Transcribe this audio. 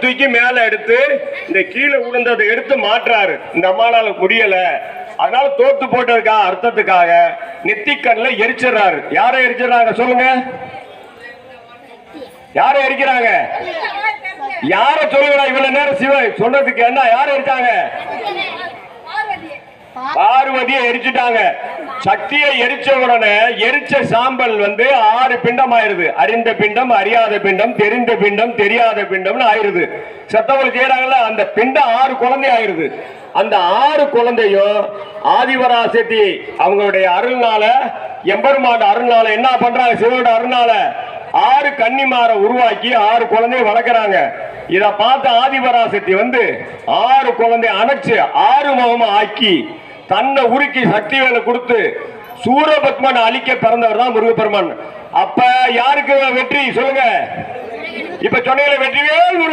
தூக்கி மேல எடுத்து இந்த கீழே விழுந்ததை எடுத்து மாற்றாரு. இந்த அம்மாளால முடியல, அதனால தோத்து போட்டதுக்காக அர்த்தத்துக்காக நெத்திக்கண்ல எரிச்சிடறாரு. யாரை எரிச்சிடறாங்க சொல்லுங்க? யாரை எரிக்கிறாங்க? யார சொல்லுங்களா? இவ்வளவு நேரம் சிவ சொன்னதுக்கு என்ன? யாரை எரிச்சாங்க? பார்வதியை எரிச்சுட்டாங்க. சக்தியை எரிச்ச உடனே எரிச்ச சாம்பல் 6 பிண்டம் ஆயிருது. அறிந்த பிண்டம், அறியாத பிண்டம், தெரிந்த பிண்டம், தெரியாத பிண்டம்னு ஆயிருது. சத்தவர்கள் செய்யறாங்கல்ல, அந்த பிண்டம் 6 குழந்தை ஆயிருது. அந்த 6 குழந்தையும் ஆதிபராசக்தி அவங்களுடைய அருள்னால, எம்பெருமான் அருள்னால என்ன பண்றாங்க? சிவனோட அருள்னால 6 கன்னிமார உருவாக்கி 6 குழந்தைய வளர்க்கிறாங்க. இத பார்த்த ஆதிபராசக்தி 6 குழந்தை அணைச்சு 6 முகமா ஆக்கி தன்னை உருக்கி சக்தி வேலை கொடுத்து சூரபத்மன் அழிக்க பிறந்தவர் தான் முருகப்பெருமான். அப்ப யாருக்கு வெற்றி சொல்லுங்க? இப்ப சொன்ன வெற்றிவேல் முருகன்.